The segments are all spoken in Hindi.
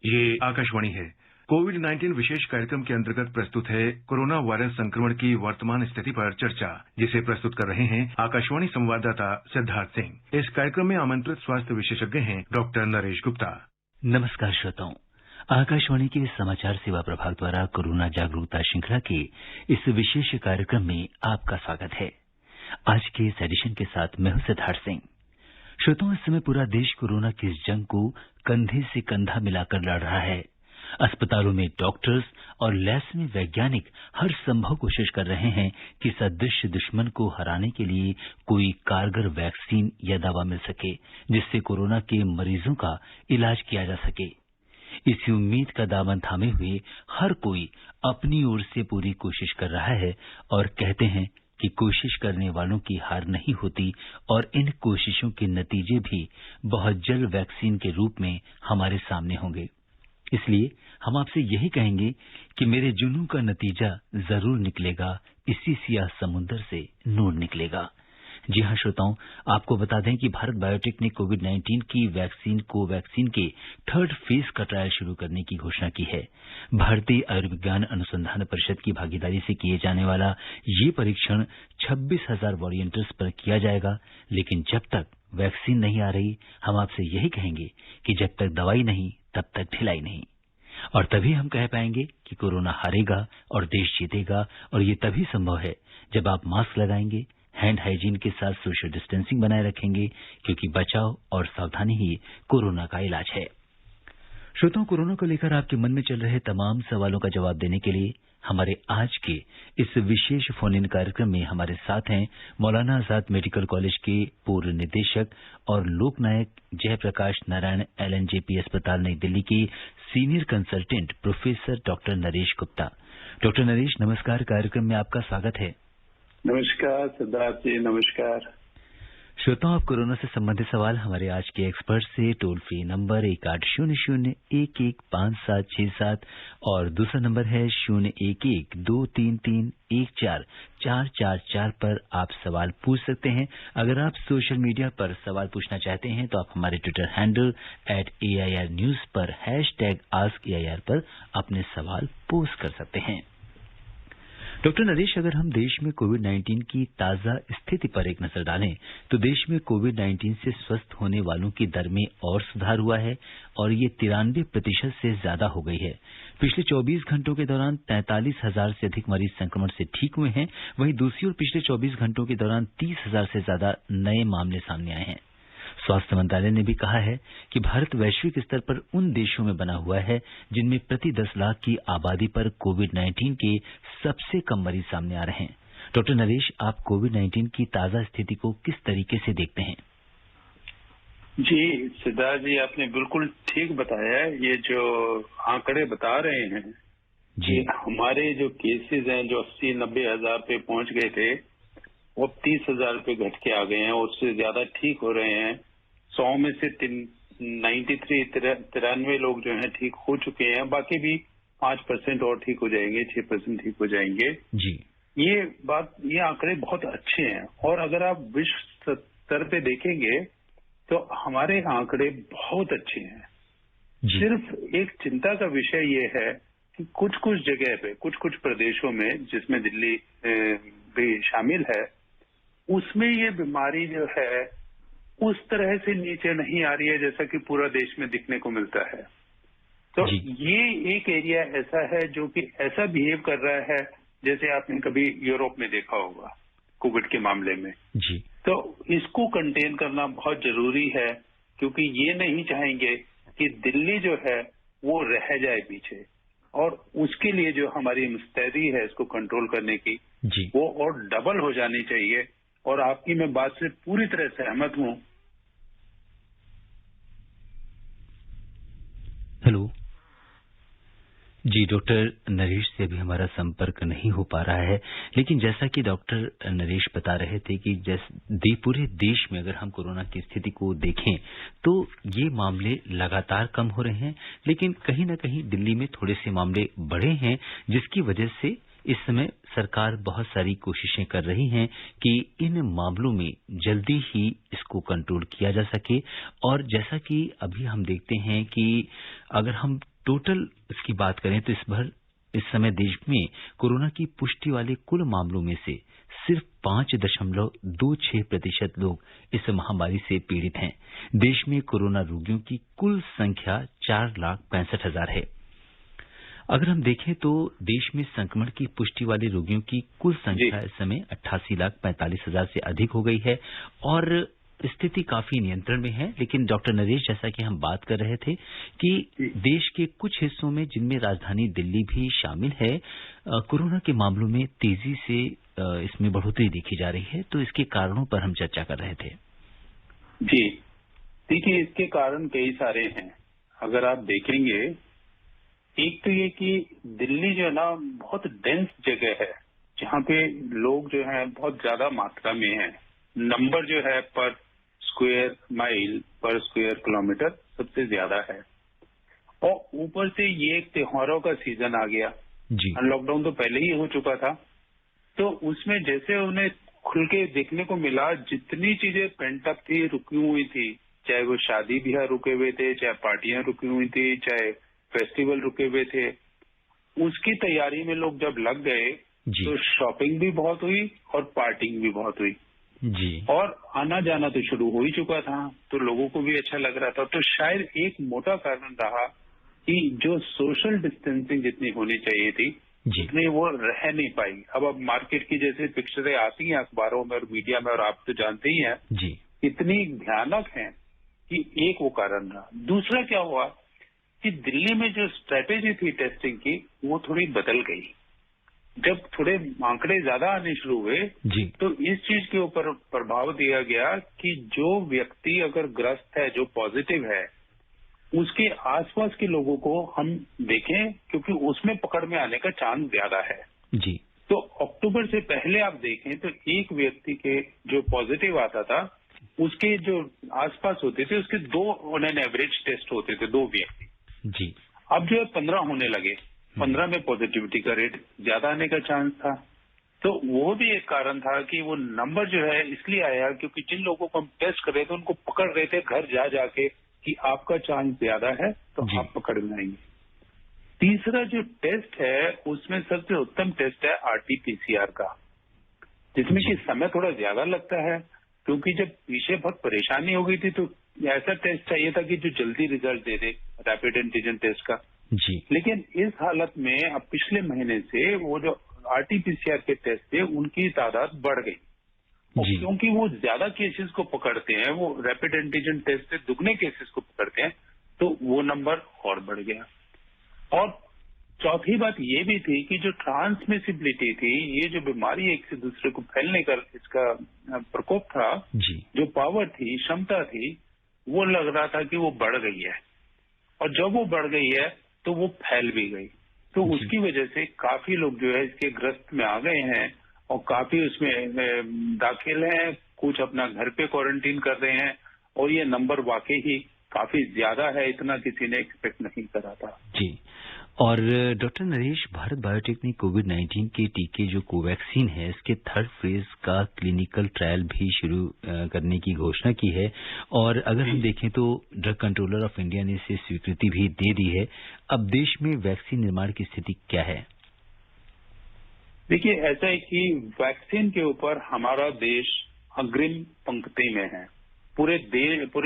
ये आकाशवाणी है। कोविड-19 विशेष कार्यक्रम के अंतर्गत प्रस्तुत है कोरोना वायरस संक्रमण की वर्तमान स्थिति पर चर्चा, जिसे प्रस्तुत कर रहे हैं आकाशवाणी संवाददाता सिद्धार्थ सिंह। इस कार्यक्रम में आमंत्रित स्वास्थ्य विशेषज्ञ हैं डॉक्टर नरेश गुप्ता। नमस्कार श्रोताओं, आकाशवाणी के समाचार सेवा प्रभाग द्वारा कोरोना जागरूकता श्रृंखला के इस विशेष कार्यक्रम में आपका स्वागत है। आज के इस एडिशन के साथ मैं हूं सिद्धार्थ सिंह। श्रोताओं, इस समय पूरा देश कोरोना की इस जंग को कंधे से कंधा मिलाकर लड़ रहा है। अस्पतालों में डॉक्टर्स और लैब्स में वैज्ञानिक हर संभव कोशिश कर रहे हैं कि इस अदृश्य दुश्मन को हराने के लिए कोई कारगर वैक्सीन या दवा मिल सके, जिससे कोरोना के मरीजों का इलाज किया जा सके। इसी उम्मीद का दामन थामे हुए हर कोई अपनी ओर से पूरी कोशिश कर रहा है और कहते हैं कि कोशिश करने वालों की हार नहीं होती और इन कोशिशों के नतीजे भी बहुत जल्द वैक्सीन के रूप में हमारे सामने होंगे। इसलिए हम आपसे यही कहेंगे कि मेरे जुनून का नतीजा जरूर निकलेगा, इसी सियाह समुद्र से नूर निकलेगा। जी हां श्रोताओं, आपको बता दें कि भारत बायोटेक ने कोविड-19 की वैक्सीन कोवैक्सीन के थर्ड फेज का ट्रायल शुरू करने की घोषणा की है। भारतीय आयुर्विज्ञान अनुसंधान परिषद की भागीदारी से किए जाने वाला ये परीक्षण 26,000 वॉरियंटर्स पर किया जाएगा। लेकिन जब तक वैक्सीन नहीं आ रही, हम आपसे यही कहेंगे कि जब तक दवाई नहीं तब तक ढिलाई नहीं। और तभी हम कह पाएंगे कि कोरोना हारेगा और देश जीतेगा। और ये तभी संभव है जब आप मास्क लगाएंगे, हैंड हाइजीन के साथ सोशल डिस्टेंसिंग बनाए रखेंगे, क्योंकि बचाव और सावधानी ही कोरोना का इलाज है। श्रोताओं, कोरोना को लेकर आपके मन में चल रहे तमाम सवालों का जवाब देने के लिए हमारे आज के इस विशेष फोन इन कार्यक्रम में हमारे साथ हैं मौलाना आजाद मेडिकल कॉलेज के पूर्व निदेशक और लोकनायक जयप्रकाश नारायण LNJP अस्पताल नई दिल्ली के senior consultant professor doctor Naresh Gupta. Doctor Naresh, नमस्कार। कार्यक्रम में आपका स्वागत है। नमस्कार सिद्धार्थ जी, नमस्कार। श्रोताओं, आप कोरोना से संबंधित सवाल हमारे आज के एक्सपर्ट से टोल फ्री नंबर 1800-115767 और दूसरा नंबर है 011-233-14444 पर आप सवाल पूछ सकते हैं। अगर आप सोशल मीडिया पर सवाल पूछना चाहते हैं तो आप हमारे ट्विटर हैंडल @AIR News पर #AskAIR पर अपने सवाल पोस्ट कर सकते हैं। डॉक्टर नरेश, अगर हम देश में कोविड-19 की ताजा स्थिति पर एक नजर डालें तो देश में कोविड-19 से स्वस्थ होने वालों की दर में और सुधार हुआ है और ये 93% से ज्यादा हो गई है। पिछले 24 घंटों के दौरान 43,000 से अधिक मरीज संक्रमण से ठीक हुए हैं। वहीं दूसरी ओर पिछले 24 घंटों के दौरान 30,000 से ज्यादा नए मामले सामने आए हैं। स्वास्थ्य मंत्रालय ने भी कहा है कि भारत वैश्विक स्तर पर उन देशों में बना हुआ है जिनमें प्रति 10 लाख की आबादी पर कोविड-19 के सबसे कम मरीज सामने आ रहे हैं। डॉक्टर नरेश, आप कोविड-19 की ताजा स्थिति को किस तरीके से देखते हैं? जी सिद्धार्थ जी, आपने बिल्कुल ठीक बताया है। ये जो आंकड़े बता रहे हैं जी, हमारे जो केसेस हैं जो 80-90 हजार पे पहुंच गए थे, वो 30,000 पे घट के आ गए हैं। उससे ज्यादा ठीक हो रहे हैं। 100 में से 93 लोग जो हैं ठीक हो चुके हैं। बाकी भी 5% और ठीक हो जाएंगे, 6% ठीक हो जाएंगे जी। ये आंकड़े बहुत अच्छे हैं। और अगर आप विश्व स्तर पे देखेंगे तो हमारे आंकड़े बहुत अच्छे हैं जी। सिर्फ एक चिंता का विषय ये है कि कुछ जगह पे, कुछ प्रदेशों में, जिसमें दिल्ली भी शामिल है, उसमें ये बीमारी जो है उस तरह से नीचे नहीं आ रही है जैसा कि पूरा देश में दिखने को मिलता है। तो ये एक एरिया ऐसा है जो कि ऐसा बिहेव कर रहा है जैसे आपने कभी यूरोप में देखा होगा कोविड के मामले में जी। तो इसको कंटेन करना बहुत जरूरी है, क्योंकि ये नहीं चाहेंगे कि दिल्ली जो है वो रह जाए पीछे। और उसके लिए जो हमारी मुस्तैदी है इसको कंट्रोल करने की जी, वो और डबल हो जानी चाहिए। और आपकी मैं बात से पूरी तरह सहमत हूं। हेलो जी। डॉक्टर नरेश से अभी हमारा संपर्क नहीं हो पा रहा है, लेकिन जैसा कि डॉक्टर नरेश बता रहे थे कि पूरे देश में अगर हम कोरोना की स्थिति को देखें तो ये मामले लगातार कम हो रहे हैं, लेकिन कहीं न कहीं दिल्ली में थोड़े से मामले बढ़े हैं, जिसकी वजह से इस समय सरकार बहुत सारी कोशिशें कर रही हैं कि इन मामलों में जल्दी ही इसको कंट्रोल किया जा सके। और जैसा कि अभी हम देखते हैं कि अगर हम टोटल इसकी बात करें तो इस समय देश में कोरोना की पुष्टि वाले कुल मामलों में से सिर्फ 5.26% लोग इस महामारी से पीड़ित हैं। देश में कोरोना रोगियों की कुल संख्या 4,65,000 है। अगर हम देखें तो देश में संक्रमण की पुष्टि वाले रोगियों की कुल संख्या इस समय 88,45,000 से अधिक हो गई है और स्थिति काफी नियंत्रण में है। लेकिन डॉक्टर नरेश, जैसा कि हम बात कर रहे थे कि देश के कुछ हिस्सों में, जिनमें राजधानी दिल्ली भी शामिल है, कोरोना के मामलों में तेजी से इसमें बढ़ोतरी देखी जा रही है। तो इसके कारणों पर हम चर्चा कर रहे थे। जी देखिए, इसके कारण कई सारे हैं। अगर आप देखेंगे, एक तो ये कि दिल्ली जो है ना बहुत डेंस जगह है, जहाँ पे लोग जो है बहुत ज्यादा मात्रा में है। नंबर जो है पर स्क्वायर माइल पर स्क्वायर किलोमीटर सबसे ज्यादा है। और ऊपर से ये एक त्योहारों का सीजन आ गया जी। लॉकडाउन तो पहले ही हो चुका था, तो उसमें जैसे उन्हें खुल के देखने को मिला, जितनी चीजें पेंट अप थी, रुकी हुई थी, चाहे वो शादी ब्याह रुके हुए थे, चाहे पार्टियां रुकी हुई थी, चाहे फेस्टिवल रुके हुए थे, उसकी तैयारी में लोग जब लग गए तो शॉपिंग भी बहुत हुई और पार्टिंग भी बहुत हुई जी। और आना जाना तो शुरू हो ही चुका था, तो लोगों को भी अच्छा लग रहा था। तो शायद एक मोटा कारण रहा कि जो सोशल डिस्टेंसिंग जितनी होनी चाहिए थी जितनी वो रह नहीं पाई। अब मार्केट की जैसे पिक्चरें आती हैं अखबारों में और मीडिया में, और आप तो जानते ही हैं जी, इतनी भयानक हैं कि एक वो कारण रहा। दूसरा क्या हुआ कि दिल्ली में जो स्ट्रेटेजी थी टेस्टिंग की, वो थोड़ी बदल गई। जब थोड़े आंकड़े ज्यादा आने शुरू हुए जी, तो इस चीज के ऊपर प्रभाव दिया गया कि जो व्यक्ति अगर ग्रस्त है, जो पॉजिटिव है, उसके आसपास के लोगों को हम देखें, क्योंकि उसमें पकड़ में आने का चांस ज्यादा है जी। तो अक्टूबर से पहले आप देखें तो एक व्यक्ति के जो पॉजिटिव आता था, उसके जो आसपास होते थे, उसके 2 ऑन एन एवरेज टेस्ट होते थे, 2 व्यक्ति जी। अब जो है 15 होने लगे। 15 में पॉजिटिविटी का रेट ज्यादा आने का चांस था। तो वो भी एक कारण था कि वो नंबर जो है इसलिए आया क्योंकि जिन लोगों को हम टेस्ट कर रहे थे उनको पकड़ रहे थे घर जा जाके कि आपका चांस ज्यादा है तो आप पकड़ में आएंगे। तीसरा जो टेस्ट है उसमें सबसे उत्तम टेस्ट है आरटीपीसीआर का, जिसमें कि समय थोड़ा ज्यादा लगता है, क्योंकि जब पीछे बहुत परेशानी हो गई थी तो ऐसा टेस्ट चाहिए था कि जो जल्दी रिजल्ट दे दे, रैपिड एंटीजन टेस्ट का जी। लेकिन इस हालत में अब पिछले महीने से वो जो आरटीपीसीआर के टेस्ट थे उनकी तादाद बढ़ गई, क्योंकि वो ज्यादा केसेस को पकड़ते हैं, वो रैपिड एंटीजन टेस्ट से दुगने केसेस को पकड़ते हैं, तो वो नंबर और बढ़ गया। और चौथी बात ये भी थी कि जो ट्रांसमिसिबिलिटी थी, ये जो बीमारी एक से दूसरे को फैलने का इसका प्रकोप था जी, जो पावर थी, क्षमता थी, वो लग रहा था कि वो बढ़ गई है। और जब वो बढ़ गई है तो वो फैल भी गई, तो उसकी वजह से काफी लोग जो है इसके ग्रस्त में आ गए हैं और काफी उसमें दाखिल हैं, कुछ अपना घर पे क्वारंटीन कर रहे हैं, और ये नंबर वाकई ही काफी ज्यादा है, इतना किसी ने एक्सपेक्ट नहीं करा था जी। और डॉक्टर नरेश, भारत बायोटेक ने कोविड-19 के टीके जो कोवैक्सीन है, इसके 3rd फेज का क्लिनिकल ट्रायल भी शुरू करने की घोषणा की है। और अगर हम देखें तो ड्रग कंट्रोलर ऑफ इंडिया ने इसे स्वीकृति भी दे दी है। अब देश में वैक्सीन निर्माण की स्थिति क्या है? देखिए, ऐसा है कि वैक्सीन के ऊपर हमारा देश अग्रिम पंक्ति में है। पूरे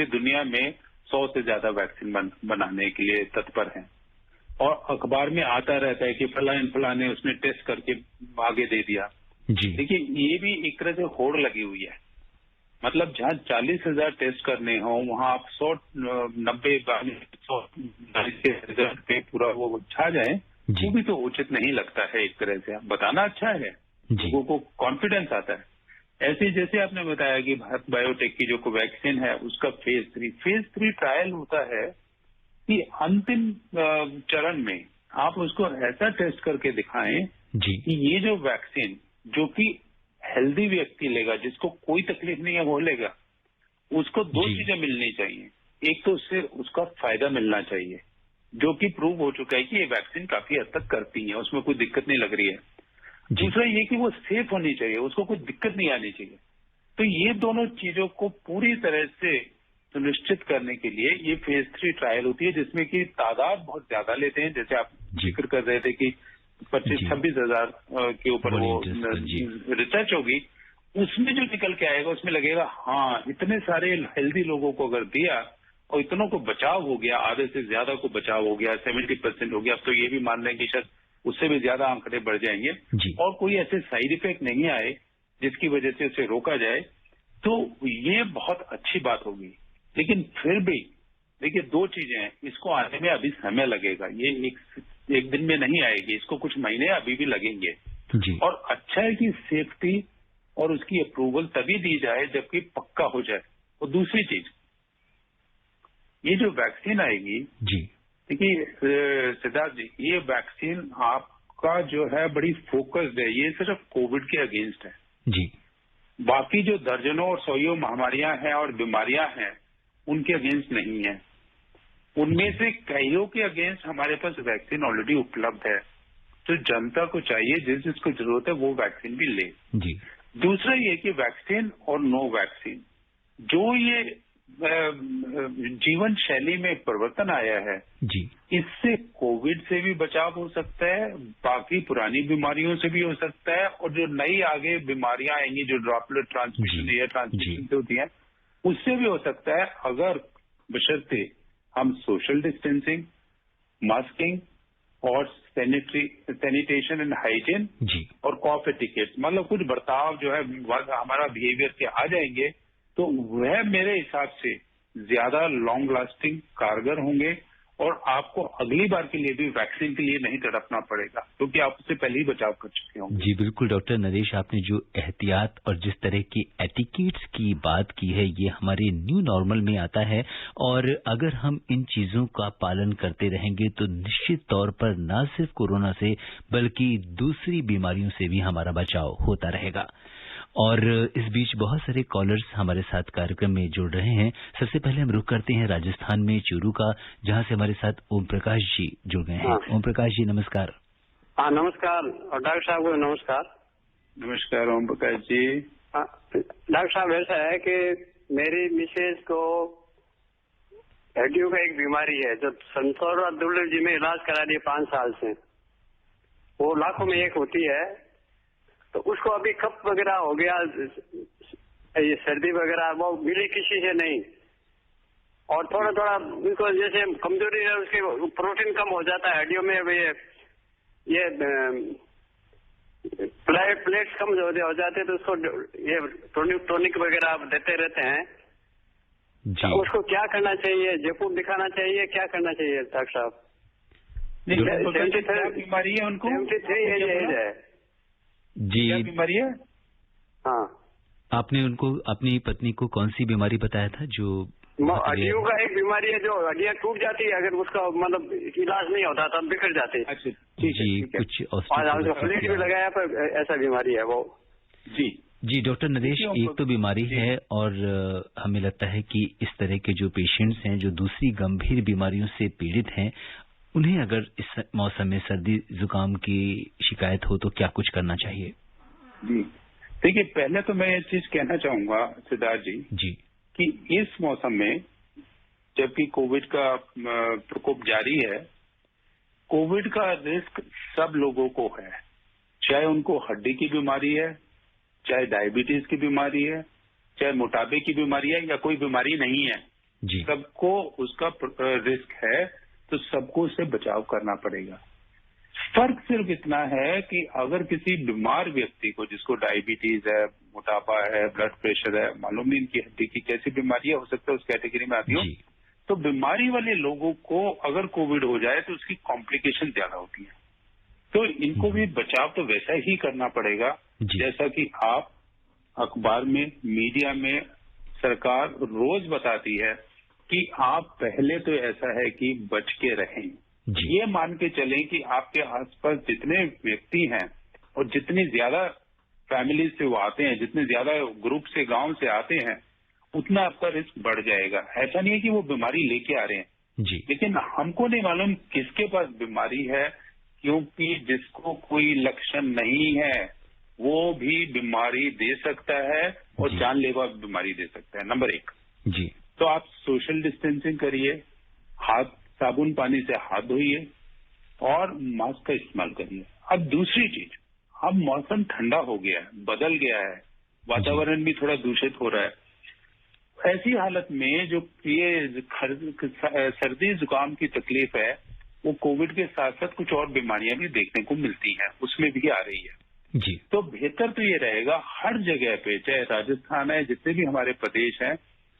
दुनिया में 100 से ज्यादा वैक्सीन बनाने के लिए तत्पर हैं, और अखबार में आता रहता है कि फला ने उसने टेस्ट करके आगे दे दिया जी। देखिए, ये भी एक तरह से होड़ लगी हुई है। मतलब जहां 40,000 टेस्ट करने हो, वहां आप 190 के रिजल्ट पे पूरा वो छा जाए, वो भी तो उचित नहीं लगता है। एक तरह से बताना अच्छा है, लोगों को कॉन्फिडेंस आता है। ऐसे जैसे आपने बताया कि भारत बायोटेक की जो कोवैक्सीन है उसका फेज 3 ट्रायल होता है कि अंतिम चरण में आप उसको ऐसा टेस्ट करके दिखाएं जी, कि ये जो वैक्सीन जो कि हेल्दी व्यक्ति लेगा, जिसको कोई तकलीफ नहीं है वो लेगा, उसको 2 चीजें मिलनी चाहिए। एक तो उससे उसका फायदा मिलना चाहिए, जो कि प्रूव हो चुका है कि ये वैक्सीन काफी हद तक करती है, उसमें कोई दिक्कत नहीं लग रही है। दूसरा ये कि वो सेफ होनी चाहिए, उसको कोई दिक्कत नहीं आनी चाहिए। तो ये दोनों चीजों को पूरी तरह से सुनिश्चित करने के लिए ये फेज 3 ट्रायल होती है, जिसमें कि तादाद बहुत ज्यादा लेते हैं। जैसे आप जिक्र कर रहे थे कि 25-26 हजार के ऊपर वो रिसर्च होगी, उसमें जो निकल के आएगा उसमें लगेगा हाँ इतने सारे हेल्दी लोगों को अगर दिया और इतनों को बचाव हो गया, आधे से ज्यादा को बचाव हो गया, 70% हो गया। अब तो ये भी मान रहे हैं कि शायद उससे भी ज्यादा आंकड़े बढ़ जाएंगे और कोई ऐसे साइड इफेक्ट नहीं आए जिसकी वजह से उसे रोका जाए, तो ये बहुत अच्छी बात होगी। लेकिन फिर भी देखिए 2 चीजें हैं, इसको आने में अभी समय लगेगा, ये एक दिन में नहीं आएगी, इसको कुछ महीने अभी भी लगेंगे जी। और अच्छा है कि सेफ्टी और उसकी अप्रूवल तभी दी जाए जबकि पक्का हो जाए। और दूसरी चीज, ये जो वैक्सीन आएगी जी, देखिए सिद्धार्थ जी, ये वैक्सीन आपका जो है बड़ी फोकस्ड है, ये सिर्फ कोविड के अगेंस्ट है जी। बाकी जो दर्जनों और सौयों महामारियां हैं और बीमारियां हैं उनके अगेंस्ट नहीं है। उनमें से कईयों के अगेंस्ट हमारे पास वैक्सीन ऑलरेडी उपलब्ध है, तो जनता को चाहिए जिस जिसको जरूरत है वो वैक्सीन भी ले जी। दूसरा ये कि वैक्सीन और नो वैक्सीन, जो ये जीवन शैली में परिवर्तन आया है जी, इससे कोविड से भी बचाव हो सकता है, बाकी पुरानी बीमारियों से भी हो सकता है, और जो नई आगे बीमारियां आएंगी जो ड्रॉपलेट ट्रांसमिशन या ट्रांसमिशन से होती हैं उससे भी हो सकता है, अगर बशर्ते हम सोशल डिस्टेंसिंग, मास्किंग और सैनिटेशन एंड हाइजीन जी और कॉफ एटिकेट्स, मतलब कुछ बर्ताव जो है हमारा बिहेवियर के आ जाएंगे, तो वह मेरे हिसाब से ज्यादा लॉन्ग लास्टिंग कारगर होंगे और आपको अगली बार के लिए भी वैक्सीन के लिए नहीं तड़पना पड़ेगा, क्योंकि आप उससे पहले ही बचाव कर चुके होंगे। जी बिल्कुल डॉक्टर नरेश, आपने जो एहतियात और जिस तरह की एटिकेट्स की बात की है ये हमारे न्यू नॉर्मल में आता है, और अगर हम इन चीजों का पालन करते रहेंगे तो निश्चित तौर पर न सिर्फ कोरोना से बल्कि दूसरी बीमारियों से भी हमारा बचाव होता रहेगा। और इस बीच बहुत सारे कॉलर्स हमारे साथ कार्यक्रम में जुड़ रहे हैं। सबसे पहले हम रुख करते हैं राजस्थान में चूरू का, जहां से हमारे साथ ओम प्रकाश जी जुड़ गए हैं। ओम प्रकाश जी नमस्कार। हाँ नमस्कार, और डॉक्टर साहब को नमस्कार। नमस्कार ओम प्रकाश जी। डॉक्टर साहब ऐसा है कि मेरी मिसेज को हड्डियों का एक बीमारी है जो संतोर और दुर्लभ जी में इलाज करा रही है 5 साल से, वो लाखों में एक होती है, तो उसको अभी कफ वगैरह हो गया, ये सर्दी वगैरह वो मिली किसी से नहीं, और थोड़ा थोड़ा उनको जैसे कमजोरी है, उसके प्रोटीन कम हो जाता है हड्डियों में, ये प्लेट्स कम हो जाते, तो उसको ये टॉनिक वगैरह देते रहते हैं। तो उसको क्या करना चाहिए, जयपुर दिखाना चाहिए, क्या करना चाहिए डॉक्टर साहब? क्या बीमारी है उनको? 73 एज है जी। क्या बीमारी है? हाँ। आपने उनको अपनी पत्नी को कौन सी बीमारी बताया था? जो हड्डियों का एक बीमारी है, जो हड्डियां टूट जाती है, अगर उसका मतलब इलाज नहीं होता तब बिखर जाते हैं। अच्छा जी, कुछ प्लेट भी लगाया पर ऐसा बीमारी है वो। जी डॉक्टर नरेश, एक तो बीमारी है और हमें लगता है कि इस तरह के जो पेशेंट्स हैं जो दूसरी गंभीर बीमारियों से पीड़ित हैं, उन्हें अगर इस मौसम में सर्दी जुकाम की शिकायत हो तो क्या कुछ करना चाहिए? जी देखिए, पहले तो मैं ये चीज कहना चाहूंगा सिद्धार्थ जी कि इस मौसम में जबकि कोविड का प्रकोप जारी है, कोविड का रिस्क सब लोगों को है, चाहे उनको हड्डी की बीमारी है, चाहे डायबिटीज की बीमारी है, चाहे मोटापे की बीमारी है या कोई बीमारी नहीं है, सबको उसका रिस्क है, तो सबको उससे बचाव करना पड़ेगा। फर्क सिर्फ इतना है कि अगर किसी बीमार व्यक्ति को, जिसको डायबिटीज है, मोटापा है, ब्लड प्रेशर है, मालूम नहीं इनकी हड्डी की कैसी बीमारी हो सकता है उस कैटेगरी में आती हो, तो बीमारी वाले लोगों को अगर कोविड हो जाए तो उसकी कॉम्प्लिकेशन ज्यादा होती है, तो इनको भी बचाव तो वैसा ही करना पड़ेगा जैसा कि आप अखबार में, मीडिया में सरकार रोज बताती है कि आप पहले तो ऐसा है कि बच के रहें, ये मान के चलें कि आपके आसपास जितने व्यक्ति हैं और जितनी ज्यादा फैमिली से वो आते हैं, जितने ज्यादा ग्रुप से, गांव से आते हैं, उतना आपका रिस्क बढ़ जाएगा। ऐसा नहीं है कि वो बीमारी लेके आ रहे हैं लेकिन हमको नहीं मालूम किसके पास बीमारी है, क्योंकि जिसको कोई लक्षण नहीं है वो भी बीमारी दे सकता है और जानलेवा बीमारी दे सकता है, नंबर 1। तो आप सोशल डिस्टेंसिंग करिए, हाथ साबुन पानी से हाथ धोइए और मास्क का इस्तेमाल करिए। अब दूसरी चीज, अब मौसम ठंडा हो गया है, बदल गया है, वातावरण भी थोड़ा दूषित हो रहा है। ऐसी हालत में जो ये सर्दी जुकाम की तकलीफ है, वो कोविड के साथ साथ कुछ और बीमारियां भी देखने को मिलती हैं, उसमें भी आ रही है जी। तो बेहतर तो ये रहेगा हर जगह पे, चाहे राजस्थान है, जितने भी हमारे प्रदेश हैं,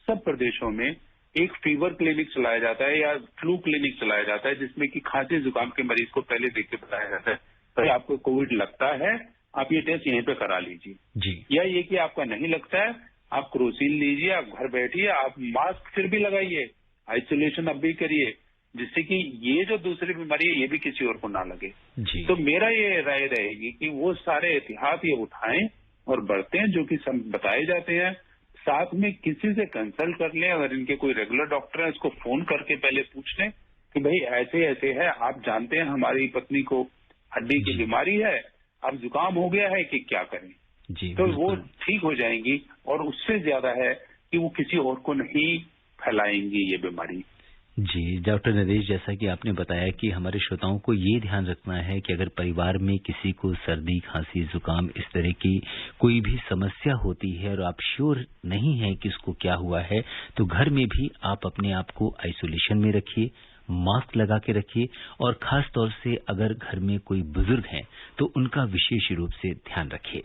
सब प्रदेशों में एक फीवर क्लिनिक चलाया जाता है या फ्लू क्लिनिक चलाया जाता है, जिसमें कि खांसी जुकाम के मरीज को पहले देख के बताया जाता है भाई आपको कोविड लगता है, आप ये टेस्ट यहीं पे करा लीजिए जी। या ये कि आपका नहीं लगता है, आप क्रोसिन लीजिए, आप घर बैठिए, आप मास्क फिर भी लगाइए, आइसोलेशन अब भी करिए, जिससे कि ये जो दूसरी बीमारी है ये भी किसी और को ना लगे जी। तो मेरा ये राय रहेगी कि वो सारे एहतियात ये उठाएं और बरतें जो कि बताए जाते हैं। साथ में किसी से कंसल्ट कर लें, अगर इनके कोई रेगुलर डॉक्टर है उसको फोन करके पहले पूछ लें कि भाई ऐसे ऐसे है, आप जानते हैं हमारी पत्नी को हड्डी की बीमारी है, अब जुकाम हो गया है कि क्या करें जी। तो वो ठीक हो जाएंगी और उससे ज्यादा है कि वो किसी और को नहीं फैलाएंगी ये बीमारी। जी डॉक्टर नरेश, जैसा कि आपने बताया कि हमारे श्रोताओं को ये ध्यान रखना है कि अगर परिवार में किसी को सर्दी खांसी जुकाम इस तरह की कोई भी समस्या होती है और आप श्योर नहीं हैं कि उसको क्या हुआ है, तो घर में भी आप अपने आप को आइसोलेशन में रखिए, मास्क लगा के रखिए और खास तौर से अगर घर में कोई बुजुर्ग हैं तो उनका विशेष रूप से ध्यान रखिए।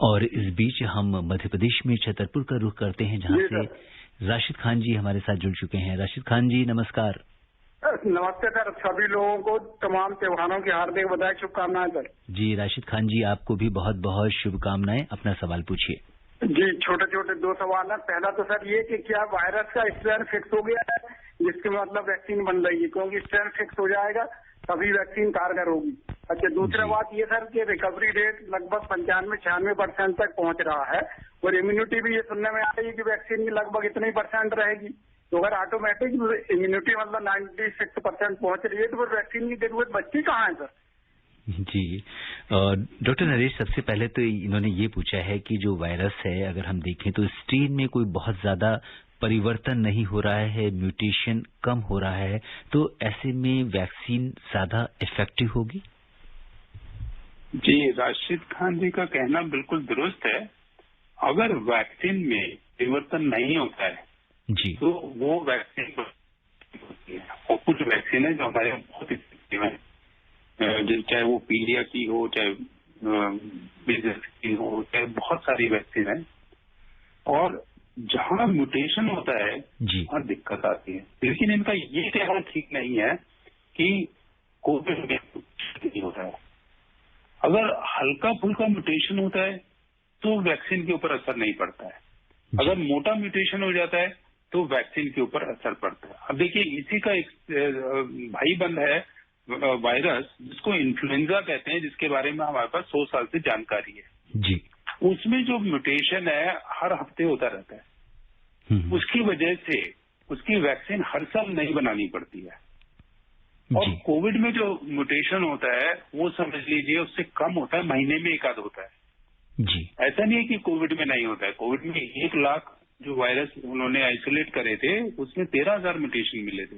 और इस बीच हम मध्य प्रदेश में छतरपुर का रुख करते हैं, जहां से राशिद खान जी हमारे साथ जुड़ चुके हैं। राशिद खान जी नमस्कार। नमस्ते सर, सभी लोगों को तमाम त्योहारों की हार्दिक बधाई शुभकामनाएं सर। जी राशिद खान जी, आपको भी बहुत बहुत शुभकामनाएं। अपना सवाल पूछिए। जी छोटे छोटे दो सवाल है। पहला तो सर ये कि क्या वायरस का स्ट्रेन फिक्स हो गया है जिसके मतलब वैक्सीन बन रही है, क्योंकि स्ट्रेन फिक्स हो जाएगा तभी वैक्सीन कारगर होगी। अच्छा, दूसरा बात ये सर कि रिकवरी रेट लगभग 95-96% तक पहुंच रहा है और इम्यूनिटी भी ये सुनने में आ रही है कि वैक्सीन की लगभग इतनी % रहेगी, तो अगर ऑटोमेटिक इम्यूनिटी मतलब 96% पहुंच रही है तो फिर वैक्सीन की जरूरत बच्ची कहाँ है सर? जी डॉक्टर नरेश, सबसे पहले तो इन्होंने ये पूछा है कि जो वायरस है अगर हम देखें तो स्ट्रेन में कोई बहुत ज्यादा परिवर्तन नहीं हो रहा है, म्यूटेशन कम हो रहा है, तो ऐसे में वैक्सीन ज्यादा इफेक्टिव होगी? जी राशिद खान जी का कहना बिल्कुल दुरुस्त है। अगर वैक्सीन में परिवर्तन नहीं होता है जी तो वो वैक्सीन और कुछ वैक्सीन है जो हमारे बहुत इफेक्टिव है, चाहे वो पीलिया की हो, चाहे बीजेस की हो, चाहे बहुत सारी वैक्सीन है। और जहां म्यूटेशन होता है वहां दिक्कत आती है, लेकिन इनका ये कहना ठीक नहीं है कि कोविड में नहीं होता है। अगर हल्का फुल्का म्यूटेशन होता है तो वैक्सीन के ऊपर असर नहीं पड़ता है, अगर मोटा म्यूटेशन हो जाता है तो वैक्सीन के ऊपर असर पड़ता है। अब देखिए इसी का एक भाई बंद है वायरस जिसको इन्फ्लुएंजा कहते हैं, जिसके बारे में हमारे पास 100 साल से जानकारी है जी। उसमें जो म्यूटेशन है हर हफ्ते होता रहता है, उसकी वजह से उसकी वैक्सीन हर साल नहीं बनानी पड़ती है। और कोविड में जो म्यूटेशन होता है वो समझ लीजिए उससे कम होता है, महीने में एक आध होता है जी। ऐसा नहीं है कि कोविड में नहीं होता है। कोविड में 1 लाख जो वायरस उन्होंने आइसोलेट करे थे उसमें 13,000 म्यूटेशन मिले थे,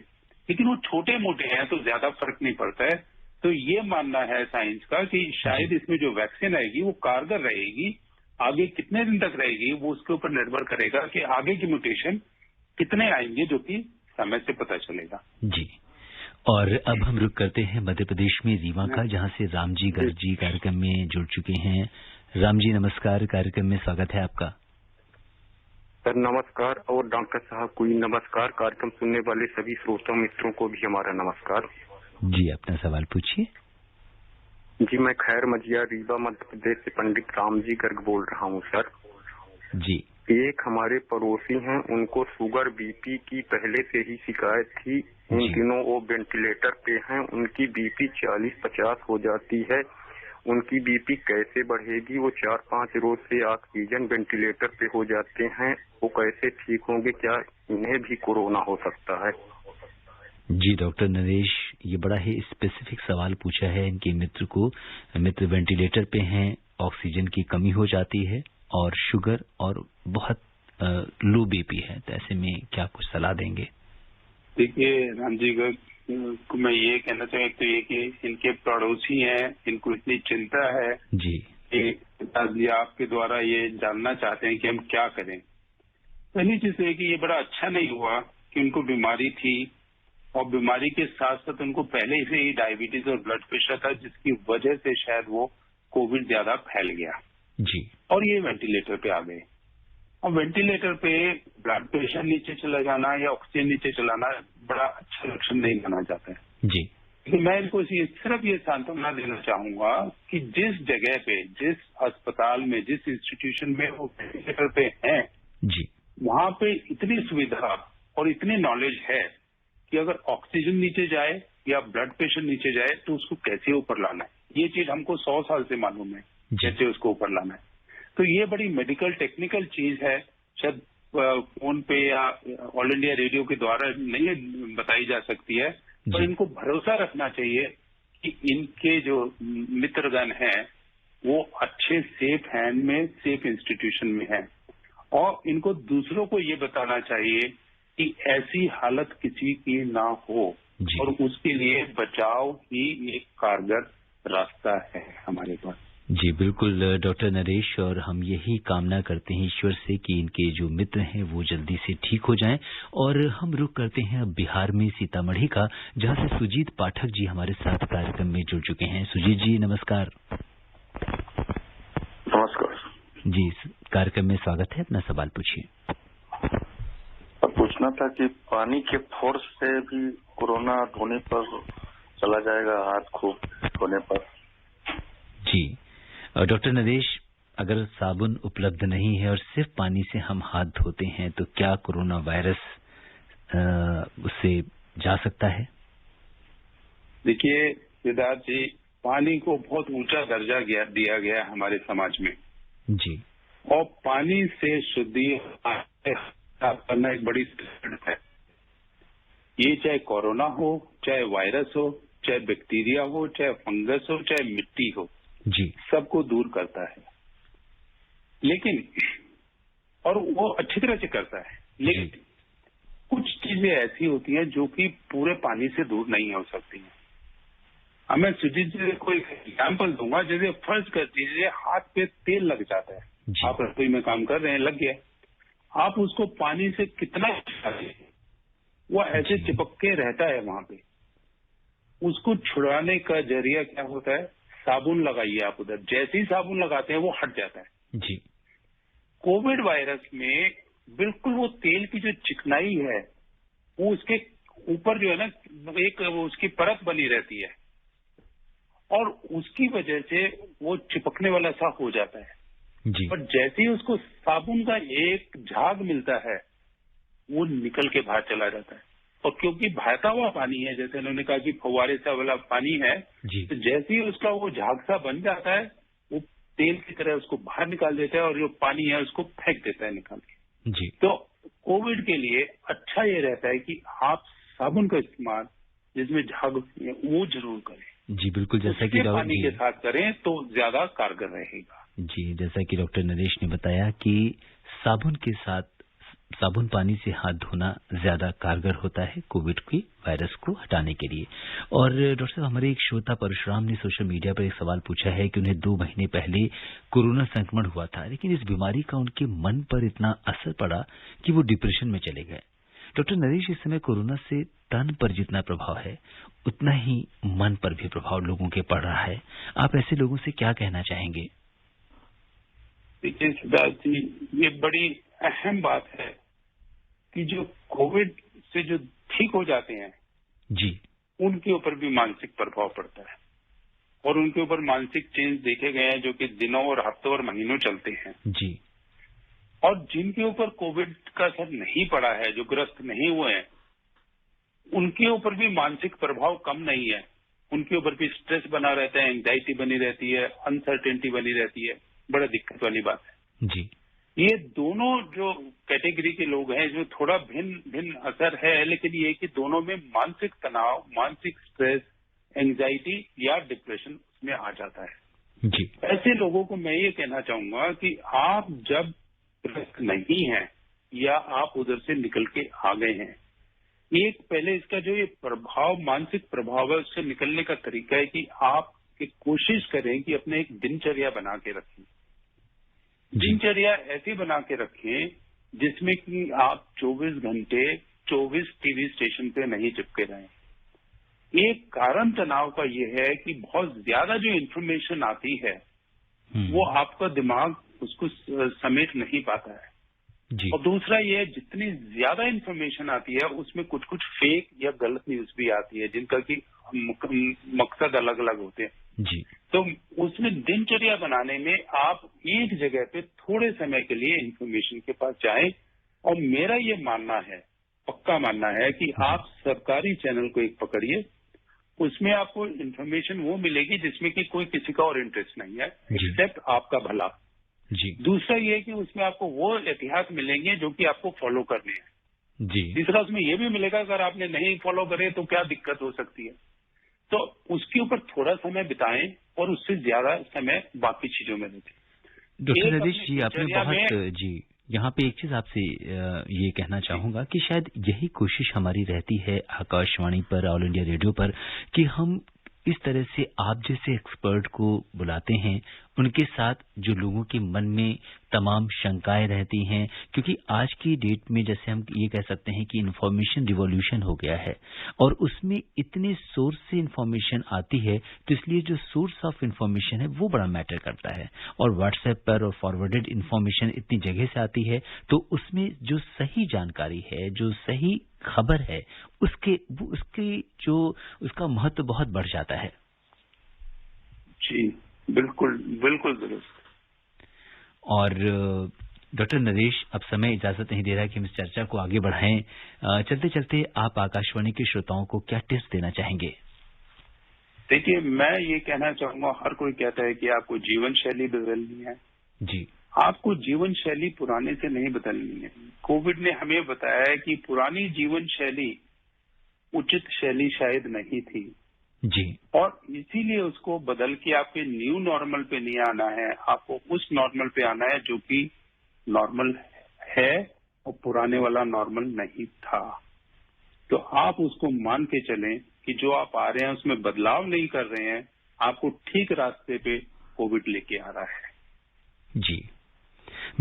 लेकिन वो छोटे मोटे हैं तो ज्यादा फर्क नहीं पड़ता है। तो ये मानना है साइंस का कि शायद इसमें जो वैक्सीन आएगी वो कारगर रहेगी, आगे कितने दिन तक रहेगी वो उसके ऊपर निर्भर करेगा कि आगे की म्यूटेशन कितने आएंगे, जो कि समय से पता चलेगा। जी। और अब हम रुक करते हैं मध्य प्रदेश में रीवा का, जहां से रामजी गर्ग जी कार्यक्रम में जुड़ चुके हैं। राम जी नमस्कार, कार्यक्रम में स्वागत है आपका। सर नमस्कार, और डॉक्टर साहब को नमस्कार। कार्यक्रम सुनने वाले सभी श्रोता मित्रों को भी हमारा नमस्कार। जी अपना सवाल पूछिए। जी मैं खैर मजिया रीवा मध्य प्रदेश से पंडित रामजी गर्ग बोल रहा हूँ सर। जी। एक हमारे पड़ोसी हैं, उनको शुगर बीपी की पहले से ही शिकायत थी। इन दिनों वो वेंटिलेटर पे हैं, उनकी बीपी 40-50 हो जाती है। उनकी बीपी कैसे बढ़ेगी? वो 4-5 रोज से ऑक्सीजन वेंटिलेटर पे हो जाते हैं, वो कैसे ठीक होंगे? क्या इन्हें भी कोरोना हो सकता है? जी डॉक्टर नरेश, ये बड़ा ही स्पेसिफिक सवाल पूछा है। इनके मित्र वेंटिलेटर पे हैं, ऑक्सीजन की कमी हो जाती है और शुगर और बहुत लो बीपी है, तो ऐसे में क्या कुछ सलाह देंगे? देखिए राम जी को मैं ये कहना चाहूँ, तो ये कि इनके पड़ोसी हैं, इनको इतनी चिंता है जी कि आपके द्वारा ये जानना चाहते हैं कि हम क्या करें। पहली चीज है कि ये बड़ा अच्छा नहीं हुआ कि उनको बीमारी थी और बीमारी के साथ साथ उनको पहले से ही डायबिटीज और ब्लड प्रेशर था, जिसकी वजह से शायद वो कोविड ज्यादा फैल गया जी, और ये वेंटिलेटर पे आ गए। और वेंटिलेटर पे ब्लड प्रेशर नीचे चला जाना या ऑक्सीजन नीचे चलाना बड़ा अच्छा लक्षण नहीं माना जाता है जी। लेकिन मैं इनको सिर्फ ये सांत्वना देना चाहूंगा कि जिस जगह पे, जिस अस्पताल में, जिस इंस्टीट्यूशन में वो वेंटिलेटर पे हैं जी, वहां पे इतनी सुविधा और इतनी नॉलेज है कि अगर ऑक्सीजन नीचे जाए या ब्लड प्रेशर नीचे जाए तो उसको कैसे ऊपर लाना है, ये चीज हमको 100 साल से मालूम है कैसे उसको ऊपर लाना है। तो ये बड़ी मेडिकल टेक्निकल चीज है, शायद फोन पे या ऑल इंडिया रेडियो के द्वारा नहीं बताई जा सकती है, पर इनको भरोसा रखना चाहिए कि इनके जो मित्रगण हैं वो अच्छे सेफ हैंड में, सेफ इंस्टीट्यूशन में हैं और इनको दूसरों को ये बताना चाहिए कि ऐसी हालत किसी की ना हो और उसके लिए बचाव ही एक कारगर रास्ता है हमारे पास। जी बिल्कुल डॉक्टर नरेश, और हम यही कामना करते हैं ईश्वर से कि इनके जो मित्र हैं वो जल्दी से ठीक हो जाएं। और हम रुख करते हैं अब बिहार में सीतामढ़ी का, जहां से सुजीत पाठक जी हमारे साथ कार्यक्रम में जुड़ चुके हैं। सुजीत जी नमस्कार। नमस्कार जी, कार्यक्रम में स्वागत है, अपना सवाल पूछिए। पूछना था कि पानी के फोर्स से भी कोरोना धोने पर चला जाएगा, हाथ खूब धोने पर? जी डॉक्टर नरेश, अगर साबुन उपलब्ध नहीं है और सिर्फ पानी से हम हाथ धोते हैं तो क्या कोरोना वायरस उससे जा सकता है? देखिए सिद्धार्थ जी, पानी को बहुत ऊंचा दर्जा दिया गया है हमारे समाज में जी, और पानी से शुद्धि करना एक बड़ी है। ये चाहे कोरोना हो, चाहे वायरस हो, चाहे बैक्टीरिया हो, चाहे फंगस हो, चाहे मिट्टी हो, जी, सबको दूर करता है। लेकिन और वो अच्छी तरह से करता है, लेकिन कुछ चीजें ऐसी होती हैं जो कि पूरे पानी से दूर नहीं हो सकती हैं। अब मैं सुजीत जी को एक एग्जाम्पल दूंगा। जैसे फर्ज कर दीजिए हाथ पे तेल लग जाता है, आप रसोई में काम कर रहे हैं, लग गया, आप उसको पानी से कितना वो ऐसे चिपक के रहता है वहां पे। उसको छुड़ाने का जरिया क्या होता है? साबुन लगाइए आप उधर, जैसे ही साबुन लगाते हैं वो हट जाता है जी। कोविड वायरस में बिल्कुल वो तेल की जो चिकनाई है वो उसके ऊपर जो है ना एक उसकी परत बनी रहती है और उसकी वजह से वो चिपकने वाला सा हो जाता है जी। पर जैसे ही उसको साबुन का एक झाग मिलता है वो निकल के बाहर चला जाता है। और क्योंकि बहता हुआ पानी है, जैसे उन्होंने कहा कि फव्वारे सा वाला पानी है, तो जैसे ही उसका वो झाग सा बन जाता है वो तेल की तरह उसको बाहर निकाल देता है और जो पानी है उसको फेंक देता है निकाल के जी। तो कोविड के लिए अच्छा ये रहता है कि आप साबुन का इस्तेमाल जिसमें झाग वो जरूर करें। जी बिल्कुल, जैसा कि पानी के साथ करें तो ज्यादा कारगर रहेगा। जी, जैसा कि डॉक्टर नरेश ने बताया कि साबुन के साथ साबुन पानी से हाथ धोना ज्यादा कारगर होता है कोविड की वायरस को हटाने के लिए। और डॉक्टर साहब, हमारे एक श्रोता परशुराम ने सोशल मीडिया पर एक सवाल पूछा है कि उन्हें 2 महीने पहले कोरोना संक्रमण हुआ था, लेकिन इस बीमारी का उनके मन पर इतना असर पड़ा कि वो डिप्रेशन में चले गए। डॉक्टर नरेश, इस समय कोरोना से तन पर जितना प्रभाव है उतना ही मन पर भी प्रभाव लोगों के पड़ रहा है। आप ऐसे लोगों से क्या कहना चाहेंगे? देखिए सिद्धार्थ जी, ये बड़ी अहम बात है कि जो कोविड से जो ठीक हो जाते हैं जी, उनके ऊपर भी मानसिक प्रभाव पड़ता है और उनके ऊपर मानसिक चेंज देखे गए हैं जो कि दिनों और हफ्तों और महीनों चलते हैं जी। और जिनके ऊपर कोविड का असर नहीं पड़ा है, जो ग्रस्त नहीं हुए हैं, उनके ऊपर भी मानसिक प्रभाव कम नहीं है। उनके ऊपर भी स्ट्रेस बना रहता है, एंग्जाइटी बनी रहती है, अनसर्टेनिटी बनी रहती है। बड़ा दिक्कत वाली बात है जी। ये दोनों जो कैटेगरी के लोग हैं जो थोड़ा भिन्न असर है, लेकिन ये कि दोनों में मानसिक तनाव, मानसिक स्ट्रेस, एंग्जाइटी या डिप्रेशन उसमें आ जाता है जी। ऐसे लोगों को मैं ये कहना चाहूंगा कि आप जब ग्रस्त नहीं हैं या आप उधर से निकल के आ गए हैं। एक पहले इसका जो ये प्रभाव, मानसिक प्रभाव है, उससे निकलने का तरीका है कि आप कोशिश करें कि अपने एक दिनचर्या बना के रखें। दिनचर्या ऐसी बना के रखें जिसमें कि आप 24 घंटे 24 टीवी स्टेशन पे नहीं चिपके रहें। एक कारण तनाव का ये है कि बहुत ज्यादा जो इन्फॉर्मेशन आती है वो आपका दिमाग उसको समेट नहीं पाता है जी। और दूसरा ये, जितनी ज्यादा इन्फॉर्मेशन आती है उसमें कुछ कुछ फेक या गलत न्यूज भी आती है जिनका कि मकसद अलग अलग होते हैं जी। तो उसमें दिनचर्या बनाने में आप एक जगह पे थोड़े समय के लिए इन्फॉर्मेशन के पास जाएं। और मेरा ये मानना है, पक्का मानना है कि आप सरकारी चैनल को एक पकड़िए, उसमें आपको इन्फॉर्मेशन वो मिलेगी जिसमें कि कोई किसी का और इंटरेस्ट नहीं है एक्सेप्ट आपका भला जी। दूसरा ये कि उसमें आपको वो एहतियात मिलेंगे जो कि आपको फॉलो करने हैं जी। तीसरा उसमें ये भी मिलेगा अगर आपने नहीं फॉलो करे तो क्या दिक्कत हो सकती है, तो उसके ऊपर थोड़ा समय बिताएं और उससे ज्यादा समय बाकी चीजों में दें। डॉक्टर नरेश जी, आपने बहुत जी, यहाँ पे एक चीज आपसे ये कहना चाहूंगा कि शायद यही कोशिश हमारी रहती है आकाशवाणी पर, ऑल इंडिया रेडियो पर, कि हम इस तरह से आप जैसे एक्सपर्ट को बुलाते हैं, उनके साथ जो लोगों के मन में तमाम शंकाएं रहती हैं, क्योंकि आज की डेट में जैसे हम ये कह सकते हैं कि इन्फॉर्मेशन रिवॉल्यूशन हो गया है और उसमें इतने सोर्स से इन्फॉर्मेशन आती है, तो इसलिए जो सोर्स ऑफ इन्फॉर्मेशन है वो बड़ा मैटर करता है। और व्हाट्सएप पर और फॉरवर्डेड इन्फॉर्मेशन इतनी जगह से आती है, तो उसमें जो सही जानकारी है, जो सही खबर है, उसका महत्व बहुत बढ़ जाता है जी। बिल्कुल बिल्कुल दुरुस्त। और डॉक्टर नरेश, अब समय इजाजत नहीं दे रहा है कि हम इस चर्चा को आगे बढ़ाएं। चलते चलते आप आकाशवाणी के श्रोताओं को क्या टिप्स देना चाहेंगे? देखिए, मैं ये कहना चाहूंगा, हर कोई कहता है कि आपको जीवन शैली बदलनी है जी। आपको जीवन शैली पुराने से नहीं बदलनी है। कोविड ने हमें बताया है कि पुरानी जीवन शैली उचित शैली शायद नहीं थी जी। और इसीलिए उसको बदल के आपके न्यू नॉर्मल पे नहीं आना है, आपको उस नॉर्मल पे आना है जो कि नॉर्मल है और पुराने वाला नॉर्मल नहीं था। तो आप उसको मान के चलें कि जो आप आ रहे हैं उसमें बदलाव नहीं कर रहे हैं, आपको ठीक रास्ते पे कोविड लेके आ रहा है जी।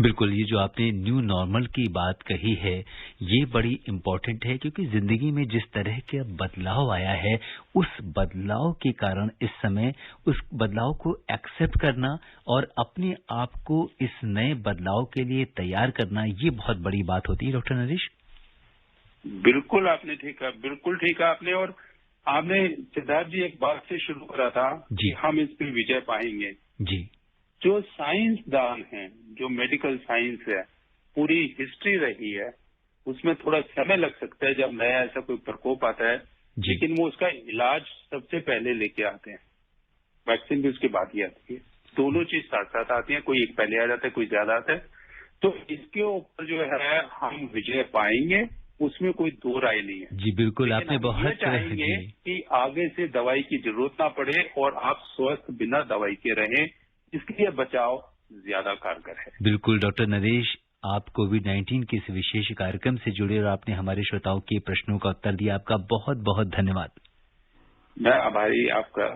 बिल्कुल, ये जो आपने न्यू नॉर्मल की बात कही है ये बड़ी इम्पोर्टेंट है, क्योंकि जिंदगी में जिस तरह के बदलाव आया है, उस बदलाव के कारण इस समय उस बदलाव को एक्सेप्ट करना और अपने आप को इस नए बदलाव के लिए तैयार करना, ये बहुत बड़ी बात होती है। डॉक्टर नरेश, बिल्कुल आपने ठीक कहा, बिल्कुल ठीक कहा आपने। और आपने सिद्धार्थ जी एक बात से शुरू करा था कि हम इस पे विजय पाएंगे जी। जो साइंसदान हैं, जो मेडिकल साइंस है, पूरी हिस्ट्री रही है, उसमें थोड़ा समय लग सकता है जब नया ऐसा कोई प्रकोप आता है, लेकिन वो उसका इलाज सबसे पहले लेके आते हैं। वैक्सीन भी उसके बाद ही आती है, दोनों चीज साथ साथ आती है, कोई एक पहले आ जाता है, कोई ज्यादा आता है। तो इसके ऊपर जो है हम विजय पाएंगे, उसमें कोई दो राय नहीं है जी। बिल्कुल, आपने बहुत चाहेंगे कि आगे से दवाई की जरूरत ना पड़े और आप स्वस्थ बिना दवाई के रहें, इसलिए बचाव ज्यादा कारगर है। बिल्कुल डॉक्टर नरेश, आप कोविड-19 के इस विशेष कार्यक्रम से जुड़े और आपने हमारे श्रोताओं के प्रश्नों का उत्तर दिया, आपका बहुत बहुत धन्यवाद। मैं आभारी आपका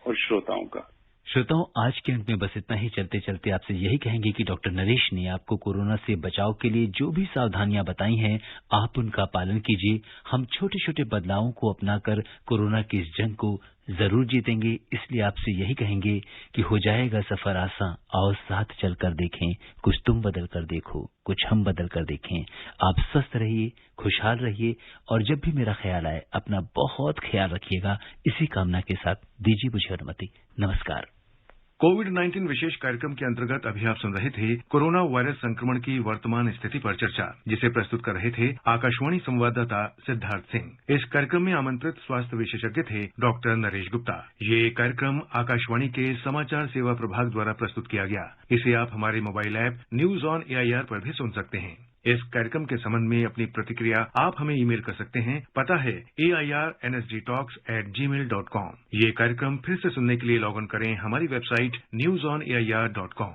और श्रोताओं का। श्रोताओं, आज के अंक में बस इतना ही। चलते चलते आपसे यही कहेंगे कि डॉक्टर नरेश ने आपको कोरोना से बचाव के लिए जो भी सावधानियां बताई हैं, आप उनका पालन कीजिए। हम छोटे छोटे बदलावों को अपनाकर कोरोना की इस जंग को जरूर जीतेंगे। इसलिए आपसे यही कहेंगे कि हो जाएगा सफर आसान, आओ साथ चल कर देखें। कुछ तुम बदल कर देखो, कुछ हम बदल कर देखें। आप स्वस्थ रहिए, खुशहाल रहिए और जब भी मेरा ख्याल आए अपना बहुत ख्याल रखिएगा। इसी कामना के साथ दीजिए मुझे अनुमति। नमस्कार। कोविड-19 विशेष कार्यक्रम के अंतर्गत अभी आप सुन रहे थे कोरोना वायरस संक्रमण की वर्तमान स्थिति पर चर्चा, जिसे प्रस्तुत कर रहे थे आकाशवाणी संवाददाता सिद्धार्थ सिंह। इस कार्यक्रम में आमंत्रित स्वास्थ्य विशेषज्ञ थे डॉक्टर नरेश गुप्ता। ये कार्यक्रम आकाशवाणी के समाचार सेवा प्रभाग द्वारा प्रस्तुत किया गया। इसे आप हमारे mobile app news on AIR पर भी सुन सकते हैं। इस कार्यक्रम के संबंध में अपनी प्रतिक्रिया आप हमें ईमेल कर सकते हैं। पता है AIRNSGtalks@gmail.com। ये कार्यक्रम फिर से सुनने के लिए लॉग इन करें हमारी वेबसाइट newsonair.com।